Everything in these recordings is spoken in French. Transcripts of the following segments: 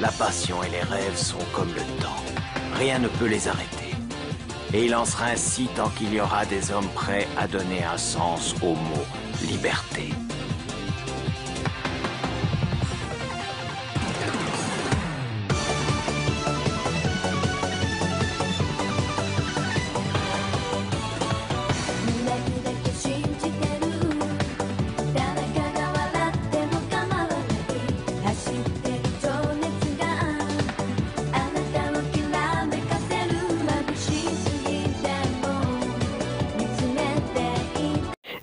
La passion et les rêves sont comme le temps. Rien ne peut les arrêter. Et il en sera ainsi tant qu'il y aura des hommes prêts à donner un sens au mot liberté.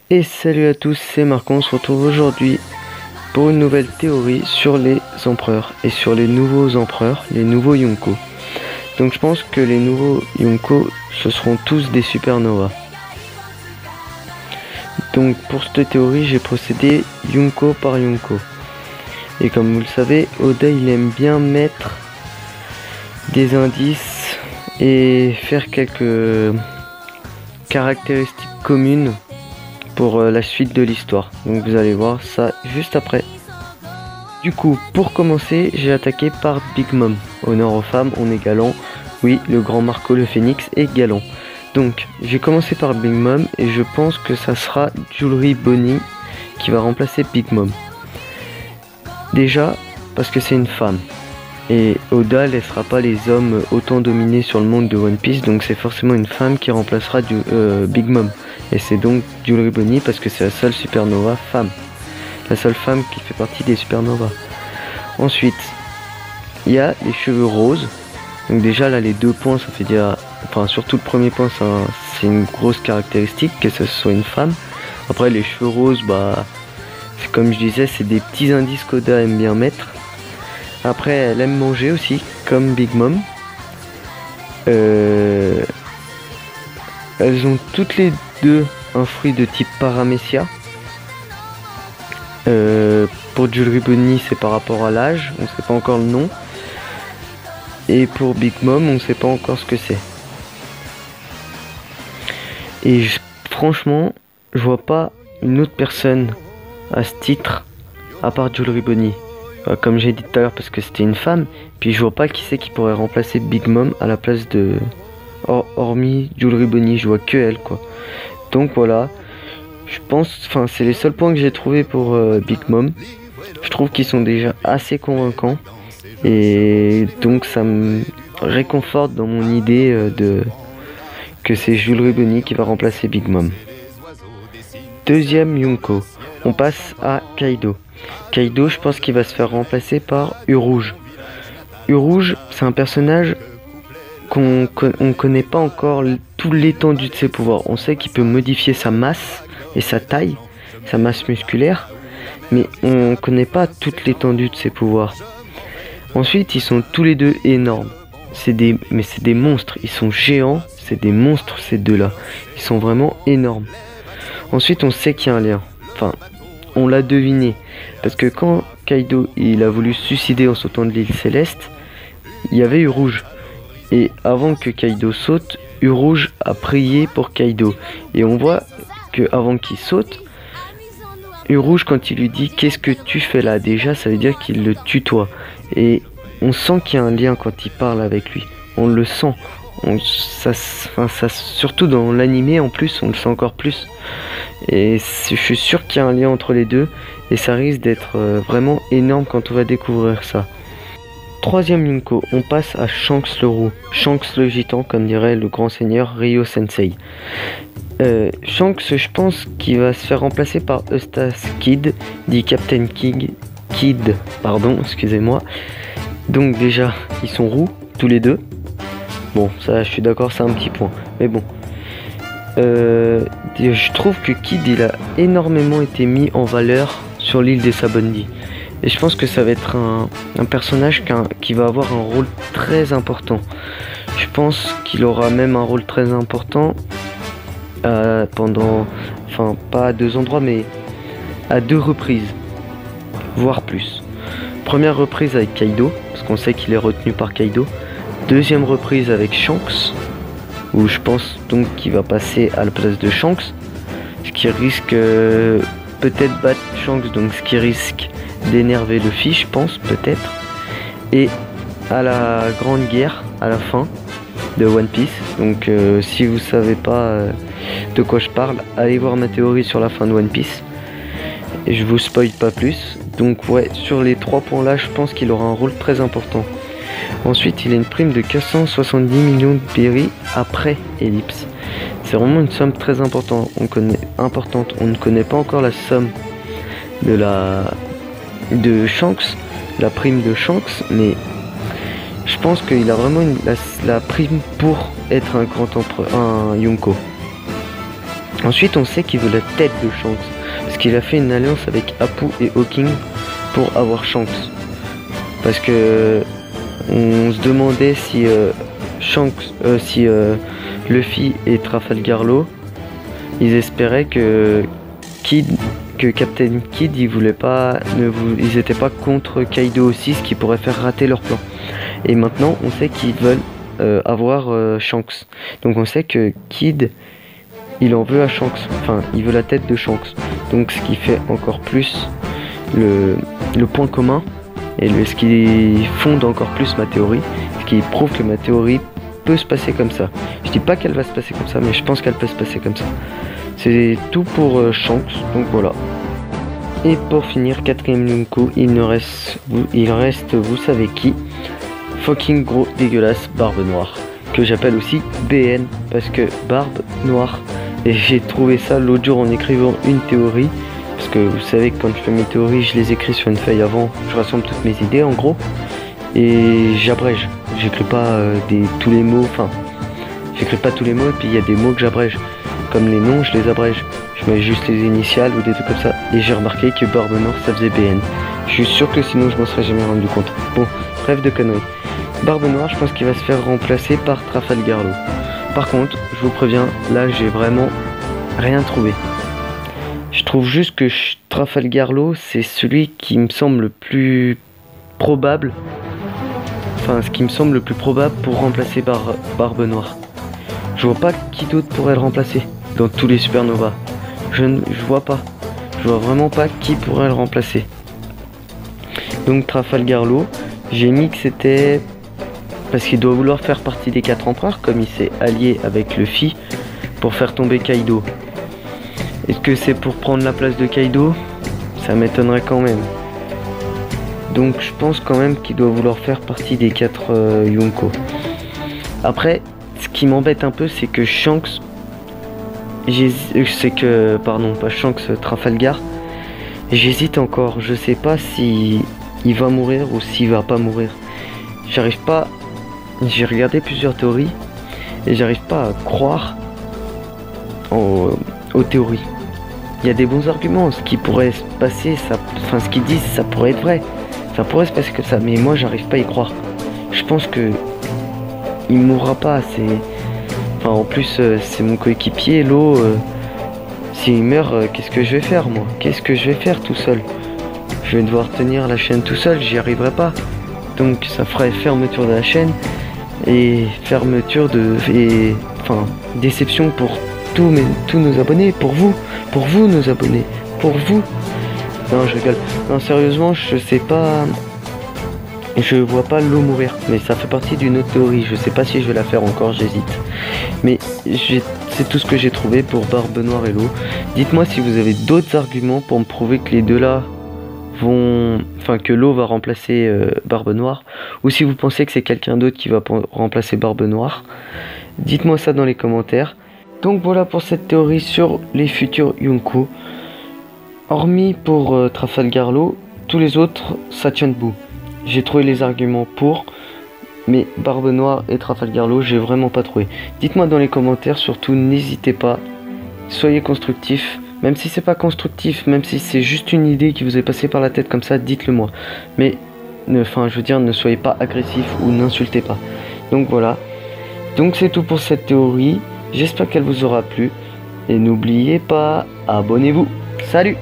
Et salut à tous, c'est Marc, on se retrouve aujourd'hui pour une nouvelle théorie sur les empereurs et sur les nouveaux empereurs, les nouveaux Yonko. Donc je pense que les nouveaux Yonko, ce seront tous des supernovas. Donc pour cette théorie, j'ai procédé Yonko par Yonko. Et comme vous le savez, Oda il aime bien mettre des indices et faire quelques caractéristiques communes pour la suite de l'histoire. Donc vous allez voir ça juste après. Du coup, pour commencer, j'ai attaqué par Big Mom. Honneur aux femmes, on est galant. Oui, le grand Marco le Phénix est galant. Donc, j'ai commencé par Big Mom et je pense que ça sera Jewelry Bonnie qui va remplacer Big Mom. Déjà, parce que c'est une femme. Et Oda laissera pas les hommes autant dominer sur le monde de One Piece, donc c'est forcément une femme qui remplacera Big Mom. Et c'est donc Jewelry Bonnie parce que c'est la seule supernova femme. La seule femme qui fait partie des supernovas. Ensuite, il y a les cheveux roses. Donc déjà là les 2 points ça fait dire... Enfin surtout le premier point c'est une grosse caractéristique que ce soit une femme. Après les cheveux roses bah... c'est comme je disais c'est des petits indices qu'Oda aime bien mettre. Après elle aime manger aussi comme Big Mom. Elles ont toutes les deux un fruit de type Paramecia. Pour Jewelry Bonnie c'est par rapport à l'âge, on sait pas encore le nom. Et pour Big Mom on sait pas encore ce que c'est. Et franchement je vois pas une autre personne à ce titre à part Jewelry Bonnie. Comme j'ai dit tout à l'heure parce que c'était une femme. Puis je vois pas qui c'est qui pourrait remplacer Big Mom à la place de... hormis Jewelry Bonnie, je vois que elle quoi. Donc voilà, je pense, enfin c'est les seuls points que j'ai trouvé pour Big Mom. Je trouve qu'ils sont déjà assez convaincants. Et donc ça me réconforte dans mon idée que c'est Jewelry Bonnie qui va remplacer Big Mom. Deuxième Yonko, on passe à Kaido. Kaido je pense qu'il va se faire remplacer par Urouge. Urouge c'est un personnage qu'on connaît pas encore tout l'étendue de ses pouvoirs. On sait qu'il peut modifier sa masse et sa taille, sa masse musculaire, mais on connaît pas toute l'étendue de ses pouvoirs. Ensuite, ils sont tous les deux énormes. Mais c'est des monstres, ils sont géants, c'est des monstres ces deux-là. Ils sont vraiment énormes. Ensuite, on sait qu'il y a un lien. Enfin, on l'a deviné. Parce que quand Kaido il a voulu se suicider en sautant de l'île Céleste, il y avait Urouge. Et avant que Kaido saute, Urouge a prié pour Kaido. Et on voit que avant qu'il saute, Urouge quand il lui dit qu'est-ce que tu fais là, déjà ça veut dire qu'il le tutoie. Et on sent qu'il y a un lien quand il parle avec lui. On le sent. Surtout dans l'animé en plus, on le sent encore plus. Et je suis sûr qu'il y a un lien entre les deux. Et ça risque d'être vraiment énorme quand on va découvrir ça. Troisième Yonko, on passe à Shanks le roux, Shanks le gitan comme dirait le grand seigneur Ryo Sensei. Shanks je pense qu'il va se faire remplacer par Eustace Kid, dit Captain Kid, pardon, excusez-moi. Donc déjà ils sont roux tous les deux. Bon ça je suis d'accord c'est un petit point, mais bon. Je trouve que Kid il a énormément été mis en valeur sur l'île des Sabondi. Et je pense que ça va être un personnage qui va avoir un rôle très important. Je pense qu'il aura même un rôle très important pendant, enfin pas à 2 endroits mais à 2 reprises, voire plus. Première reprise avec Kaido, parce qu'on sait qu'il est retenu par Kaido. Deuxième reprise avec Shanks, où je pense donc qu'il va passer à la place de Shanks, ce qui risque battre Shanks, donc ce qui risque d'énerver Luffy, je pense, peut-être. Et à la Grande Guerre, à la fin de One Piece. Donc si vous savez pas de quoi je parle, allez voir ma théorie sur la fin de One Piece. Et je vous spoil pas plus. Donc ouais, sur les 3 points là, je pense qu'il aura un rôle très important. Ensuite, il a une prime de 470 millions de berry après Ellipse. C'est vraiment une somme très importante. On ne connaît pas encore la somme de Shanks, la prime de Shanks, mais je pense qu'il a vraiment la prime pour être un grand empereur, un Yonko. Ensuite, on sait qu'il veut la tête de Shanks, parce qu'il a fait une alliance avec Apu et Hawking pour avoir Shanks. Parce que on se demandait si Luffy et Trafalgar Law, ils espéraient que Captain Kidd, ils étaient pas contre Kaido aussi, ce qui pourrait faire rater leur plan. Et maintenant, on sait qu'ils veulent avoir Shanks. Donc on sait que Kidd, il en veut à Shanks. Enfin, il veut la tête de Shanks. Donc ce qui fait encore plus le point commun et ce qui fonde encore plus ma théorie, ce qui prouve que ma théorie peut se passer comme ça. Je dis pas qu'elle va se passer comme ça, mais je pense qu'elle peut se passer comme ça. C'est tout pour Shanks, donc voilà. Et pour finir, 4ème Yonko, il reste, vous savez qui, fucking gros dégueulasse Barbe Noire, que j'appelle aussi BN, parce que Barbe Noire. Et j'ai trouvé ça l'autre jour en écrivant une théorie, parce que vous savez que quand je fais mes théories, je les écris sur une feuille avant, je rassemble toutes mes idées en gros, et j'abrège. J'écris pas tous les mots, enfin, j'écris pas tous les mots, et puis il y a des mots que j'abrège. Comme les noms, je les abrège. Je mets juste les initiales ou des trucs comme ça. Et j'ai remarqué que Barbe Noire, ça faisait BN. Je suis sûr que sinon, je m'en serais jamais rendu compte. Bon, trêve de conneries. Barbe Noire, je pense qu'il va se faire remplacer par Trafalgar Law. Par contre, je vous préviens, là, j'ai vraiment rien trouvé. Je trouve juste que Trafalgar Law, c'est celui qui me semble le plus probable. Enfin, ce qui me semble le plus probable pour remplacer Barbe Noire. Je vois pas qui d'autre pourrait le remplacer dans tous les supernovas. Je vois pas. Je vois vraiment pas qui pourrait le remplacer. Donc Trafalgar Law, j'ai mis que c'était parce qu'il doit vouloir faire partie des 4 empereurs, comme il s'est allié avec Luffy pour faire tomber Kaido. Est-ce que c'est pour prendre la place de Kaido? Ça m'étonnerait quand même. Donc je pense quand même qu'il doit vouloir faire partie des 4 Yonko. Après, ce qui m'embête un peu, c'est que Shanks, Trafalgar, j'hésite encore. Je sais pas si il va mourir ou s'il va pas mourir. J'arrive pas. J'ai regardé plusieurs théories et j'arrive pas à croire aux théories. Il y a des bons arguments. Ce qui pourrait se passer, ce qu'ils disent, ça pourrait être vrai. Ça pourrait se passer comme ça, mais moi, j'arrive pas à y croire. Je pense que il mourra pas. En plus, c'est mon coéquipier, Law. S'il meurt, qu'est-ce que je vais faire, moi? Qu'est-ce que je vais faire tout seul? Je vais devoir tenir la chaîne tout seul, j'y arriverai pas. Donc ça ferait fermeture de la chaîne et déception pour tous nos abonnés, pour vous nos abonnés, pour vous. Non, je rigole. Non, sérieusement, je sais pas. Je vois pas Law mourir, mais ça fait partie d'une autre théorie. Je sais pas si je vais la faire encore, j'hésite. Mais c'est tout ce que j'ai trouvé pour Barbe Noire et Law. Dites-moi si vous avez d'autres arguments pour me prouver que les deux là que Law va remplacer Barbe Noire, ou si vous pensez que c'est quelqu'un d'autre qui va remplacer Barbe Noire. Dites-moi ça dans les commentaires. Donc voilà pour cette théorie sur les futurs Yonko. Hormis pour Trafalgar Law, tous les autres ça tient debout. J'ai trouvé les arguments pour, mais Barbe Noire et Trafalgar Law, j'ai vraiment pas trouvé. Dites-moi dans les commentaires, surtout n'hésitez pas, soyez constructifs, même si c'est pas constructif, même si c'est juste une idée qui vous est passée par la tête comme ça, dites-le moi. Mais, ne soyez pas agressif ou n'insultez pas. Donc voilà, donc c'est tout pour cette théorie, j'espère qu'elle vous aura plu, et n'oubliez pas, abonnez-vous, salut!